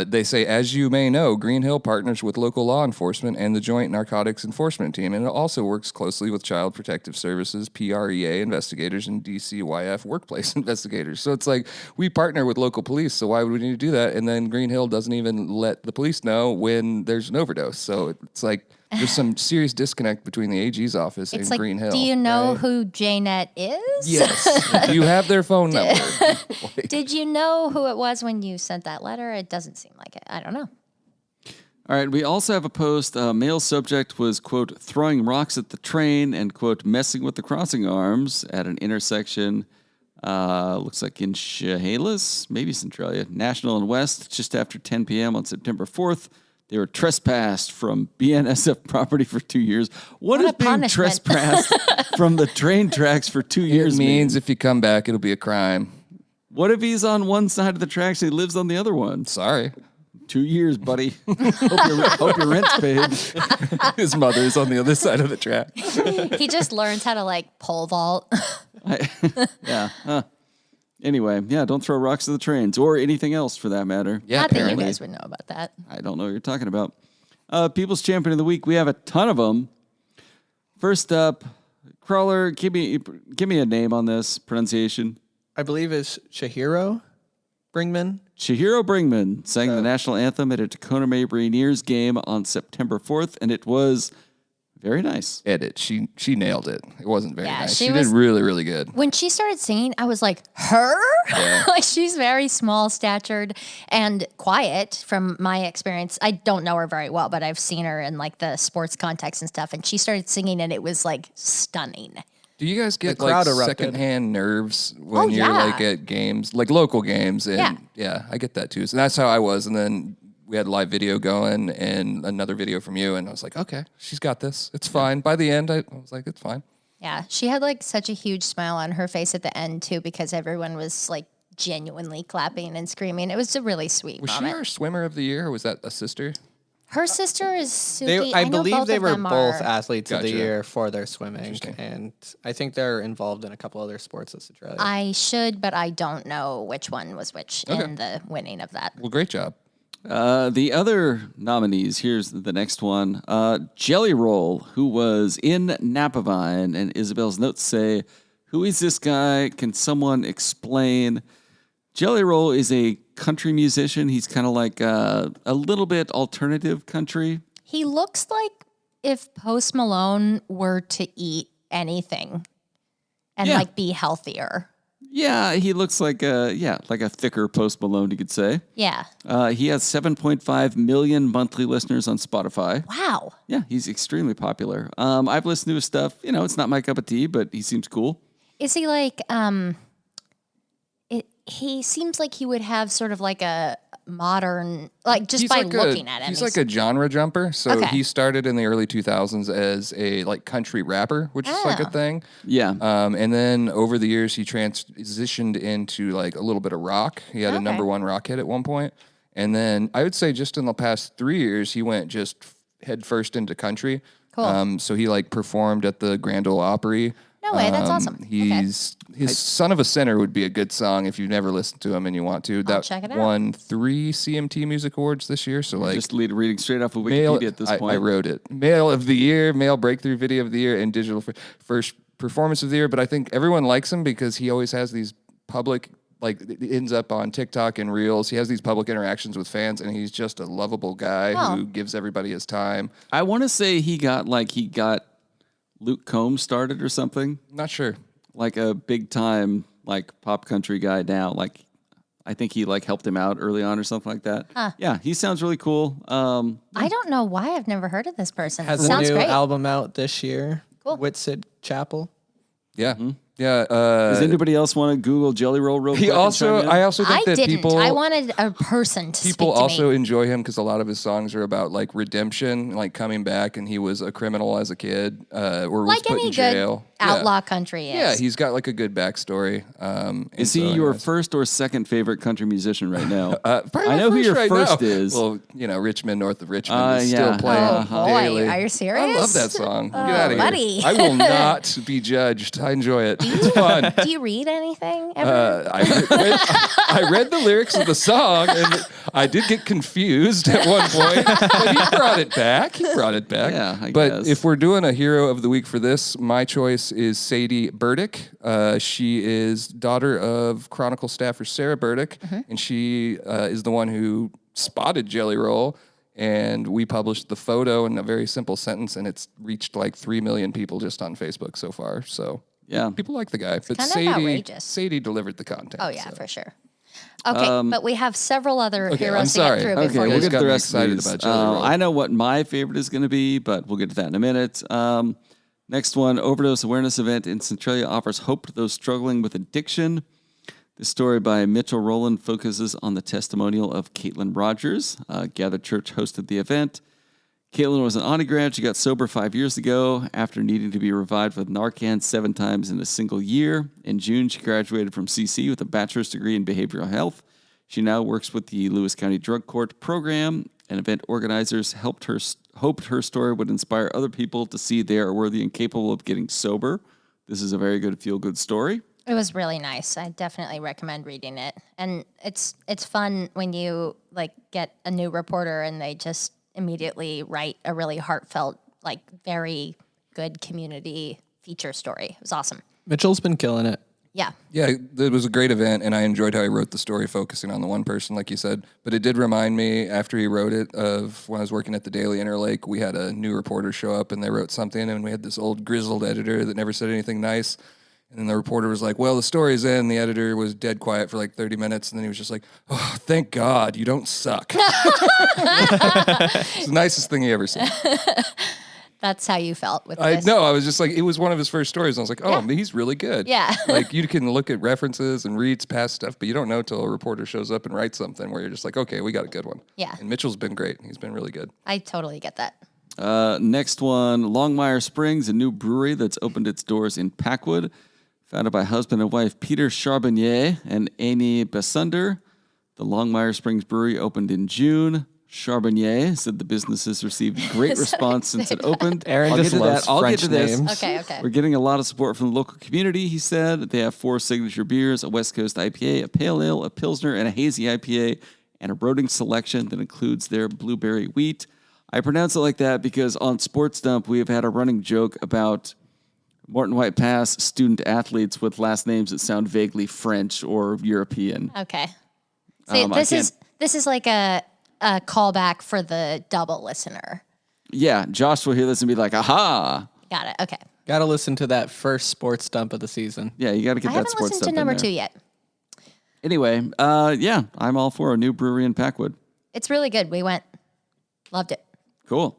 They say, as you may know, Green Hill partners with local law enforcement and the Joint Narcotics Enforcement Team, and it also works closely with Child Protective Services, PREA investigators, and DCYF workplace investigators. So it's like, we partner with local police, so why would we need to do that? And then Green Hill doesn't even let the police know when there's an overdose. So it's like, there's some serious disconnect between the AG's office and It's like, Green Hill. do you know who JNet is? Yes. Do you have their phone number? Did you know who it was when you sent that letter? It doesn't seem like it. I don't know. All right, we also have a post. Male subject was, quote, throwing rocks at the train and, quote, messing with the crossing arms at an intersection. Looks like in Chehalis, maybe Centralia, National and West, just after 10 p.m. on September 4th. They were trespassed from BNSF property for 2 years. What is being punishment. trespassed from the train tracks for 2 years It means mean? if you come back, it'll be a crime. What if he's on one side of the tracks and he lives on the other one? Sorry. 2 years, buddy. hope your rent's paid. His mother's on the other side of the track. He just learns how to like pole vault. Yeah. Anyway, yeah, don't throw rocks at the trains or anything else for that matter. Yeah, Not that you apparently. guys would know about that. I don't know what you're talking about. People's Champion of the Week, we have a ton of them. First up, Crawler, give me a name on this pronunciation. I believe it's Shahiro Bringman. Chihiro Bringman sang the national anthem at a Tacoma Mariners game on September 4th, and it was very nice. Edit. She nailed it. It wasn't very Yeah, nice. she She was- did really, really good. When she started singing, I was like, her? Like, she's very small statured and quiet from my experience. I don't know her very well, but I've seen her in like the sports context and stuff. And she started singing and it was like stunning. Do you guys get The crowd like erupted. secondhand nerves when Oh, you're yeah. like at games, like local games? And Yeah. yeah, I get that too. So that's how I was. And then we had live video going and another video from you. And I was like, okay, she's got this. It's fine. By the end, I was like, it's fine. Yeah. She had like such a huge smile on her face at the end too, because everyone was like genuinely clapping and screaming. It was a really sweet Was she moment. our swimmer of the year or was that a sister? Her sister is Suki. I know believe both they of were them both are- athletes of the Gotcha. year for their swimming, Interesting. and I think they're involved in a couple other sports at Centralia. I should, but I don't know which one was which in the winning of that. Well, great job. The other nominees, here's the next one. Jelly Roll, who was in Napavine, and Isabel's notes say, who is this guy? Can someone explain? Jelly Roll is a country musician. He's kind of like a little bit alternative country. He looks like if Post Malone were to eat anything and Yeah. like be healthier. Yeah, he looks like like a thicker Post Malone, you could say. Yeah. He has 7.5 million monthly listeners on Spotify. Wow. Yeah, he's extremely popular. I've listened to his stuff. You know, it's not my cup of tea, but he seems cool. Is he like he seems like he would have sort of like a modern, like just by looking at him. He's like a genre jumper. So Okay. he started in the early 2000s as a like country rapper, which is like a Oh. thing. Yeah. And then over the years, he transitioned into like a little bit of rock. He had a Okay. number one rock hit at one point. And then I would say just in the past 3 years, he went just head first into country. Cool. So he like performed at the Grand Ole Opry. No way, that's awesome. Okay. His Son of a Sinner would be a good song if you've never listened to him and you want to. That check it out. won 3 CMT Music Awards this year. So like Just reading straight off of Male, Wikipedia at this I point. wrote it. Male of the Year, Male Breakthrough Video of the Year, and Digital First Performance of the Year. But I think everyone likes him because he always has these public, like it ends up on TikTok and Reels. He has these public interactions with fans, and he's just a lovable guy Oh. who gives everybody his time. I want to say he got Luke Combs started or something. Not sure. Like a big time like pop country guy now. Like I think he like helped him out early on or something like that. Yeah, he sounds really cool. I don't know why I've never heard of this person. Has a Sounds new great. album out this year. Cool. Whitsid Chapel. Yeah. Yeah. Does anybody else want to Google Jelly Roll real quick? I also think I that didn't. people. I wanted a person to People speak to also me. enjoy him because a lot of his songs are about like redemption, like coming back, and he was a criminal as a kid, or was Like put any in jail. good outlaw country is. Yeah, he's got like a good backstory. Is he your first or second favorite country musician right now? Probably I my know who your right first now. is. Well, Richmond, north of Richmond, is yeah. still playing Oh, boy. daily. Are you serious? I love that song. Get out of buddy. here. I will not be judged. I enjoy it. It's fun. Do you read anything ever? I read the lyrics of the song, and I did get confused at one point, but he brought it back. Yeah, I but guess. if we're doing a hero of the week for this, my choice is Sadie Burdick. She is daughter of Chronicle staffer Sarah Burdick, and she is the one who spotted Jelly Roll. And we published the photo in a very simple sentence, and it's reached like 3 million people just on Facebook so far. So Yeah. people like the guy. But kind of outrageous. Sadie delivered the content. Oh, yeah, so. for sure. Okay, but we have several other heroes I'm to sorry. get through Okay, before we'll you get to got the me rest excited of these. about Jelly Roll. I know what my favorite is going to be, but we'll get to that in a minute. Next one, overdose awareness event in Centralia offers hope to those struggling with addiction. This story by Mitchell Rowland focuses on the testimonial of Caitlin Rogers. Gathered Church hosted the event. Caitlin was an undergrad. She got sober 5 years ago after needing to be revived with Narcan 7 times in a single year. In June, she graduated from CC with a bachelor's degree in behavioral health. She now works with the Lewis County Drug Court program, and event organizers hoped her story would inspire other people to see they are worthy and capable of getting sober. This is a very good feel-good story. It was really nice. I definitely recommend reading it. And it's fun when you like get a new reporter and they just immediately write a really heartfelt, like very good community feature story. It was awesome. Mitchell's been killing it. Yeah. Yeah, it was a great event, and I enjoyed how he wrote the story, focusing on the one person, like you said. But it did remind me, after he wrote it, of when I was working at the Daily Interlake, we had a new reporter show up, and they wrote something, and we had this old grizzled editor that never said anything nice. And then the reporter was like, well, the story's in. The editor was dead quiet for like 30 minutes, and then he was just like, oh, thank God, you don't suck. It's the nicest thing he ever said. That's how you felt with I this. know. I was just like, it was one of his first stories. And I was like, oh, Yeah. he's really good. Yeah. Like, you can look at references and read past stuff, but you don't know until a reporter shows up and writes something where you're just like, okay, we got a good one. Yeah. And Mitchell's been great. He's been really good. I totally get that. Next one, Longmire Springs, a new brewery that's opened its doors in Packwood. Founded by husband and wife Peter Charbonnier and Amy Bessunder. The Longmire Springs Brewery opened in June. Charbonnier said the business has received great response since it opened. Aaron I'll just get to loves that. I'll French get to this. names. Okay. We're getting a lot of support from the local community, he said. They have 4 signature beers, a West Coast IPA, a Pale Ale, a Pilsner, and a Hazy IPA, and a roading selection that includes their blueberry wheat. I pronounce it like that because on Sports Dump, we have had a running joke about Morton White Pass student athletes with last names that sound vaguely French or European. Okay. See, this is like a callback for the double listener. Yeah, Josh will hear this and be like, aha. Got it. Okay. Got to listen to that first sports dump of the season. Yeah, you got to get I that haven't sports listened stuff to number in there. 2 yet. Anyway, yeah, I'm all for a new brewery in Packwood. It's really good. We went. Loved it. Cool.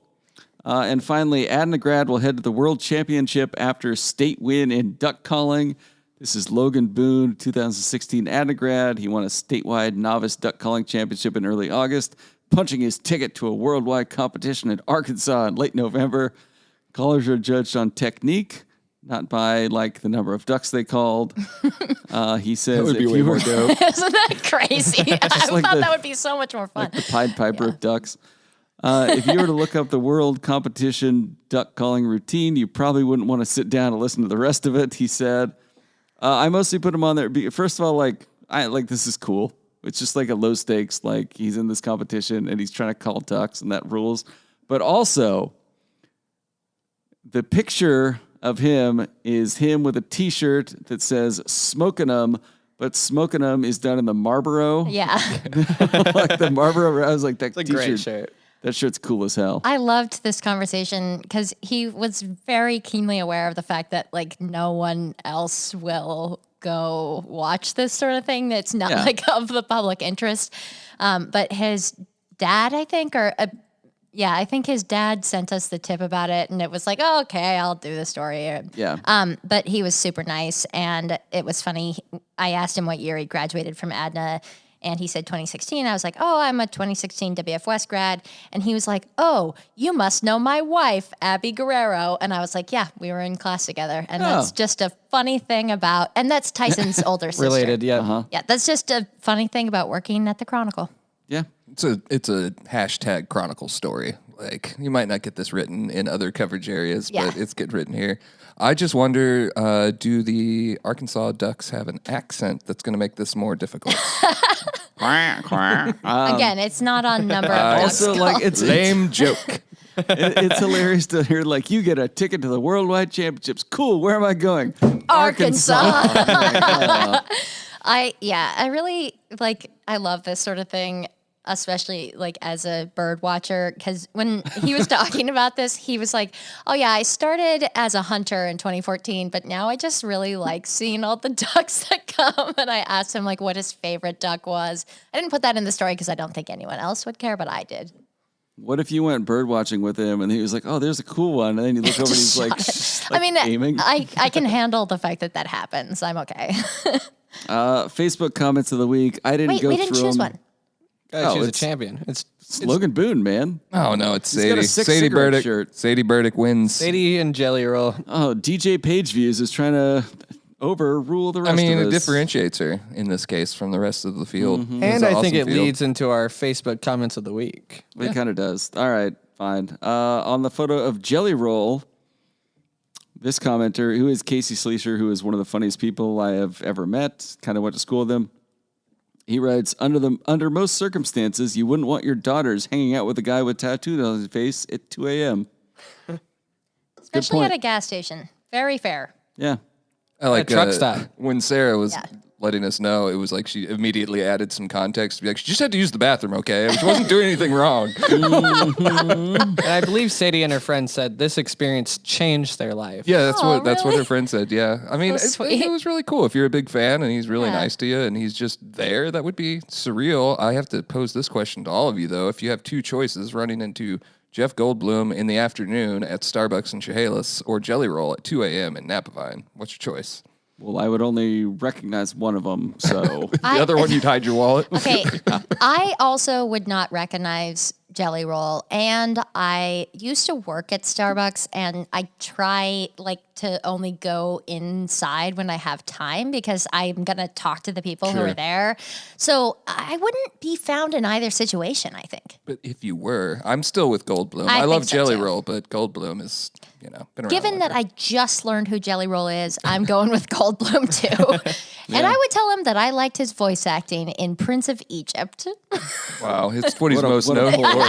And finally, Adna Grad will head to the World Championship after state win in duck calling. This is Logan Boone, 2016 Adna Grad. He won a statewide novice duck calling championship in early August, punching his ticket to a worldwide competition in Arkansas in late November. Callers are judged on technique, not by like the number of ducks they called. He says That would be if way you more were dope. Isn't that crazy? I like thought the- that would be so much more fun. the Pied Piper of ducks. If you were to look up the world competition duck calling routine, you probably wouldn't want to sit down and listen to the rest of it, he said. I mostly put him on there. First of all, this is cool. It's just like a low stakes, like he's in this competition and he's trying to call ducks and that rules. But also, the picture of him is him with a T-shirt that says "Smokin' 'em," but "Smokin' 'em" is done in the Marlboro. Yeah. Like the Marlboro. I was like, that It's a T-shirt. great shirt. That shirt's cool as hell. I loved this conversation because he was very keenly aware of the fact that like no one else will go watch this sort of thing that's not like of the public interest. But his dad, I think, or Yeah, I think his dad sent us the tip about it, and it was like, oh, okay, I'll do the story. Yeah. But he was super nice, and it was funny. I asked him what year he graduated from ADNA, and he said 2016. I was like, oh, I'm a 2016 WF West grad. And he was like, oh, you must know my wife, Abby Guerrero. And I was like, yeah, we were in class together. And that's just a funny thing about, and that's Tyson's older sister. Related, yeah. Yeah, that's just a funny thing about working at the Chronicle. Yeah. It's a hashtag Chronicle story. Like, you might not get this written in other coverage areas, but it's getting written here. I just wonder, do the Arkansas Ducks have an accent that's going to make this more difficult? Again, it's not on number of ducks Also, like, it's Lame joke. it's hilarious to hear, like, you get a ticket to the Worldwide Championships. Cool. Where am I going? Arkansas. I really, like, I love this sort of thing, especially like as a bird watcher, because when he was talking about this, he was like, oh yeah, I started as a hunter in 2014, but now I just really like seeing all the ducks that come. And I asked him like what his favorite duck was. I didn't put that in the story because I don't think anyone else would care, but I did. What if you went bird watching with him and he was like, oh, there's a cool one. And then you look over and he's like, I mean, aiming. I can handle the fact that happens. I'm okay. Facebook comments of the week. I didn't go through we didn't choose them. one. She's a champion. It's Logan Boone, man. Oh, no, it's He's got a Sadie. Six Sadie Cigarette Burdick. shirt. Sadie Burdick wins. Sadie and Jelly Roll. Oh, DJ Page Views is trying to overrule the rest I mean, of it us. differentiates her in this case from the rest of the field. Mm-hmm. And It's an I think awesome it field. leads into our Facebook comments of the week. It kind of does. All right, fine. On the photo of Jelly Roll, this commenter, who is Casey Sleesher, who is one of the funniest people I have ever met, kind of went to school with him. He writes, under most circumstances, you wouldn't want your daughters hanging out with a guy with tattoos on his face at 2 a.m. Especially point. at a gas station. Very fair. Yeah. I like truck stop. when Sarah was Yeah. letting us know, it was like she immediately added some context to be like, she just had to use the bathroom, okay? She wasn't doing anything wrong. And I believe Sadie and her friend said this experience changed their life. Yeah, that's Oh, what really? her friend said. Yeah, I mean, So it sweet. was really cool. If you're a big fan and he's really Yeah. nice to you and he's just there, that would be surreal. I have to pose this question to all of you though. If you have two choices, running into Jeff Goldblum in the afternoon at Starbucks in Chehalis or Jelly Roll at 2 a.m. in Napavine, what's your choice? Well, I would only recognize one of them, so... The other one, you'd hide your wallet. Okay, I also would not recognize Jelly Roll, and I used to work at Starbucks, and I try like to only go inside when I have time because I'm gonna talk to the people who are there. So I wouldn't be found in either situation, I think. But if you were, I'm still with Goldblum. I I love think so, Jelly too. Roll, but Goldblum is, been around. Given that I just learned who Jelly Roll is, I'm going with Goldblum too. And I would tell him that I liked his voice acting in Prince of Egypt. Wow, it's what he's What a- most what a known whore. for.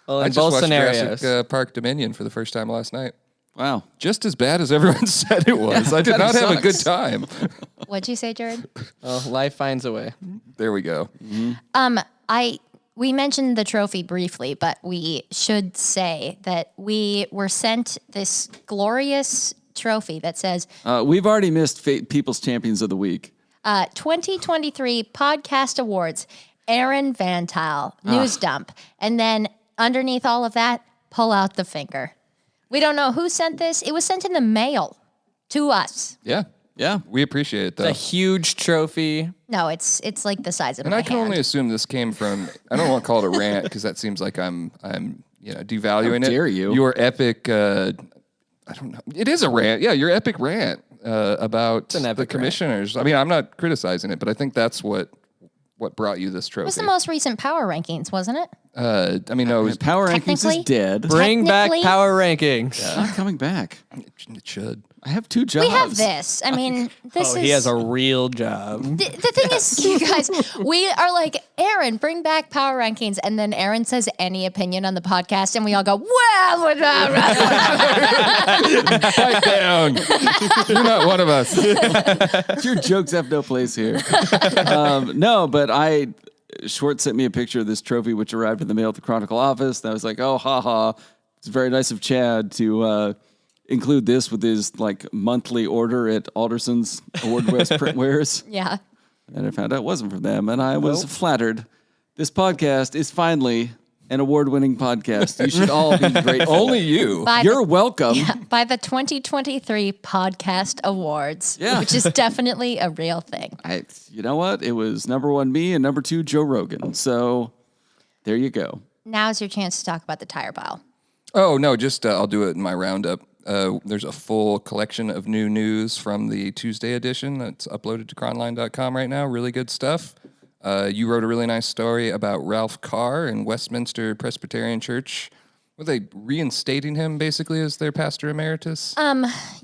Well, I in just both watched scenarios. Jurassic Park Dominion for the first time last night. Wow. Just as bad as everyone said it was. I did not have a good time. What'd you say, Jared? Well, life finds a way. There we go. We mentioned the trophy briefly, but we should say that we were sent this glorious trophy that says We've already missed People's Champions of the Week. 2023 Podcast Awards, Aaron VanTuyl, News Dump. And then underneath all of that, pull out the finger. We don't know who sent this. It was sent in the mail to us. Yeah. Yeah. We appreciate it, though. A huge trophy. No, it's like the size of And my I can hand. only assume this came from, I don't want to call it a rant because that seems like I'm devaluing How it. dare you. Your epic, I don't know. It is a rant. Yeah, your epic rant about an epic the rant. commissioners. I mean, I'm not criticizing it, but I think that's what brought you this trophy. It was the most recent power rankings, wasn't it? I mean, no, it was, Power Rankings Technically- is dead. Bring back Technically- power rankings. It's not coming back. it should. I have 2 jobs. We have this. I mean, this Oh, is... he has a real job. The thing is, you guys, we are like, Aaron, bring back power rankings. And then Aaron says any opinion on the podcast, and we all go, well, Pipe down. You're not one of us. Your jokes have no place here. No, but Schwartz sent me a picture of this trophy, which arrived in the mail at the Chronicle office. And I was like, oh, haha. It's very nice of Chad to include this with his monthly order at Alderson's Award West Printwares. yeah. And I found out it wasn't from them, and I was flattered. This podcast is finally an award-winning podcast. You should all be grateful. Only you. You're welcome. By the 2023 Podcast Awards, which is definitely a real thing. You know what? It was number 1 me and number 2 Joe Rogan. So there you go. Now's your chance to talk about the tire pile. Oh, no, just I'll do it in my roundup. There's a full collection of new news from the Tuesday edition that's uploaded to chronline.com right now. Really good stuff. You wrote a really nice story about Ralph Carr in Westminster Presbyterian Church. Were they reinstating him basically as their pastor emeritus?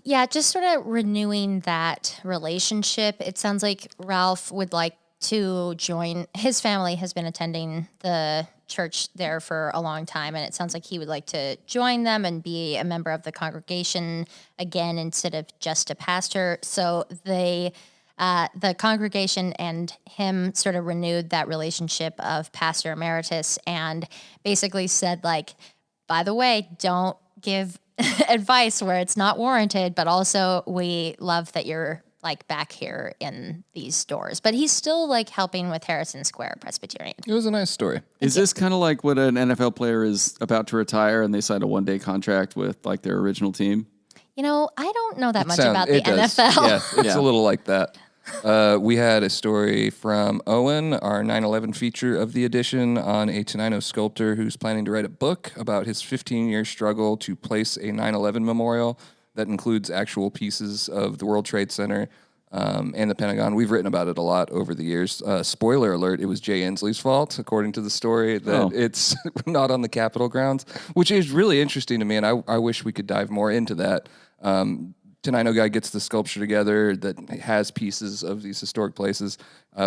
Yeah, just sort of renewing that relationship. It sounds like Ralph would like to join. His family has been attending the church there for a long time, and it sounds like he would like to join them and be a member of the congregation again instead of just a pastor. So the congregation and him sort of renewed that relationship of pastor emeritus and basically said, like, by the way, don't give advice where it's not warranted, but also we love that you're like back here in these doors. But he's still like helping with Harrison Square Presbyterian. It was a nice story. Is this kind of like when an NFL player is about to retire and they sign a 1-day contract with like their original team? You know, I don't know that much about the NFL. Yeah, it's a little like that. We had a story from Owen, our 9/11 feature of the edition, on a Tenino sculptor who's planning to write a book about his 15-year struggle to place a 9/11 memorial that includes actual pieces of the World Trade Center and the Pentagon. We've written about it a lot over the years. Spoiler alert, it was Jay Inslee's fault, according to the story, that it's not on the Capitol grounds, which is really interesting to me, and I wish we could dive more into that. Tenino guy gets the sculpture together that has pieces of these historic places.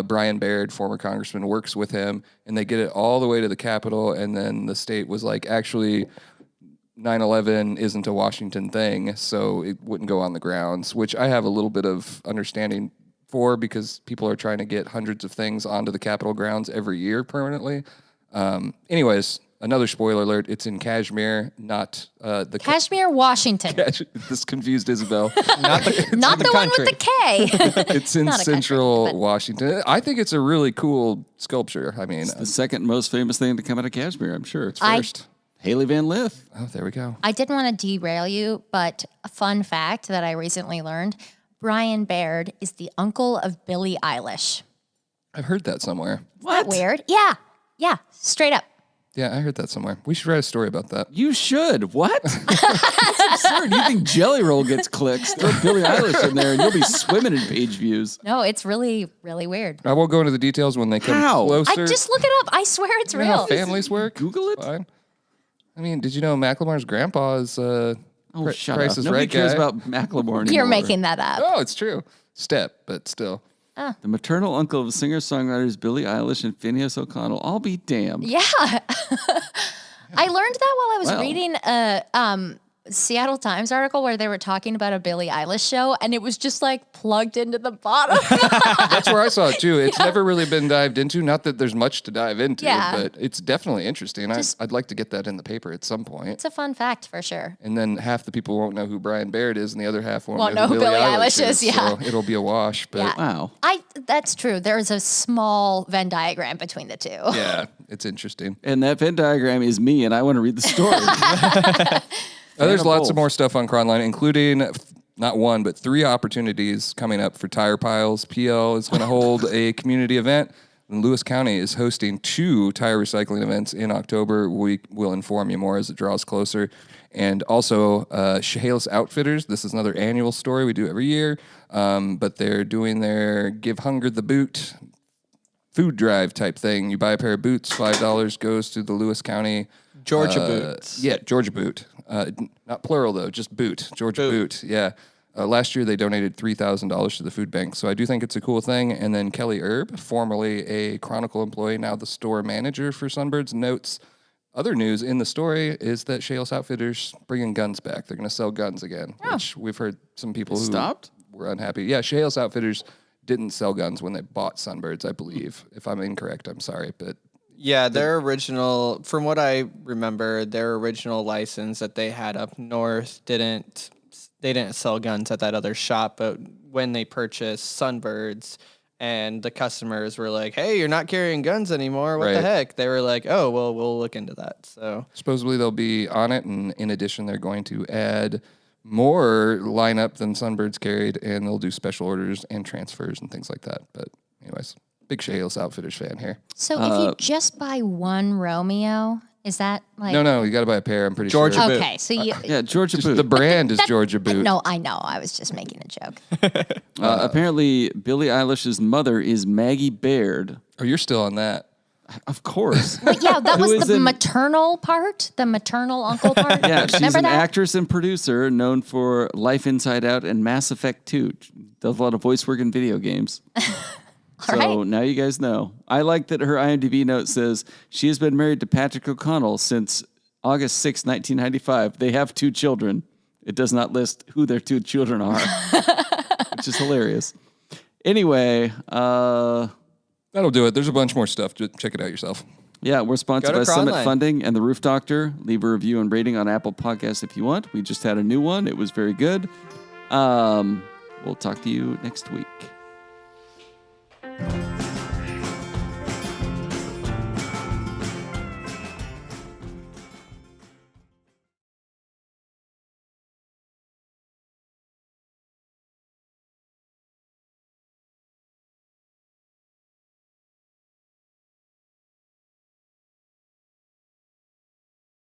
Brian Baird, former congressman, works with him, and they get it all the way to the Capitol, and then the state was like, actually, 9/11 isn't a Washington thing, so it wouldn't go on the grounds, which I have a little bit of understanding for because people are trying to get hundreds of things onto the Capitol grounds every year permanently. Anyways, another spoiler alert, it's in Kashmir, not the... Kashmir, Washington. This confused Isabel. Not the one with the K. It's in central Washington. I think it's a really cool sculpture. I mean... It's the second most famous thing to come out of Kashmir, I'm sure. It's first. Haley Van Lith. Oh, there we go. I didn't want to derail you, but a fun fact that I recently learned, Brian Baird is the uncle of Billie Eilish. I've heard that somewhere. What? Isn't that weird? Yeah, straight up. Yeah, I heard that somewhere. We should write a story about that. You should. What? That's absurd. You think Jelly Roll gets clicks? Throw Billie Eilish in there and you'll be swimming in page views. No, it's really, really weird. I won't go into the details when they come closer. I just look it up. I swear it's real. You know how families work? Google it. Fine. I mean, did you know Macklemore's grandpa is shut Price up. is Nobody Right cares guy? about Macklemore anymore. You're making that up. Oh, it's true. Step, but still. The maternal uncle of singer-songwriters Billie Eilish and Phineas O'Connell. I'll be damned. Yeah. I learned that while I was reading a Seattle Times article where they were talking about a Billie Eilish show, and it was just like plugged into the bottom. That's where I saw it too. It's never really been dived into. Not that there's much to dive into, but it's definitely interesting. I'd like to get that in the paper at some point. It's a fun fact for sure. And then half the people won't know who Brian Baird is, and the other half won't know who who Billie Eilish is. Yeah, so it'll be a wash. But wow, that's true. There's a small Venn diagram between the two. Yeah, it's interesting. And that Venn diagram is me, and I want to read the story. There's lots of more stuff on Chronline, including not one, but 3 opportunities coming up for tire piles. PL is going to hold a community event, and Lewis County is hosting 2 tire recycling events in October. We will inform you more as it draws closer. And also, Chehalis Outfitters, this is another annual story we do every year, but they're doing their Give Hunger the Boot food drive type thing. You buy a pair of boots, $5 goes to the Lewis County... Georgia Boots. Yeah, Georgia Boot. Not plural, though, just boot. Georgia Boot, yeah. Last year, they donated $3,000 to the food bank, so I do think it's a cool thing. And then Kelly Erb, formerly a Chronicle employee, now the store manager for Sunbirds, notes other news in the story is that Chehalis Outfitters bringing guns back. They're going to sell guns again, which we've heard some people who were unhappy. Yeah, Chehalis Outfitters didn't sell guns when they bought Sunbirds, I believe. If I'm incorrect, I'm sorry, but... Yeah, their original, from what I remember, their original license that they had up north they didn't sell guns at that other shop, but when they purchased Sunbirds and the customers were like, "Hey, you're not carrying guns anymore. What the Right. heck?" They were like, "Oh, well, we'll look into that." So Supposedly they'll be on it, and in addition, they're going to add more lineup than Sunbird's carried, and they'll do special orders and transfers and things like that. But anyways, big Shales Outfitters fan here. So if you just buy one Romeo, is that like No, you got to buy a pair. I'm pretty Georgia sure. Boot. okay? So you Yeah, Georgia Just Boot. the brand is Georgia Boot. no, I know. I was just making a joke. Apparently, Billie Eilish's mother is Maggie Baird. Oh, you're still on that. Of course. But yeah, that Who was is the in- maternal part, the maternal uncle part. Yeah, she's Remember an that? actress and producer known for Life Inside Out and Mass Effect 2. Does a lot of voice work in video games. So right. now you guys know. I like that her IMDb note says she has been married to Patrick O'Connell since August 6, 1995. They have 2 children. It does not list who their 2 children are, which is hilarious. Anyway, That'll do it. There's a bunch more stuff. Just check it out yourself. yeah, we're sponsored Go by to Summit Cronline. Funding and The Roof Doctor. Leave a review and rating on Apple Podcasts if you want. We just had a new one. It was very good. We'll talk to you next week.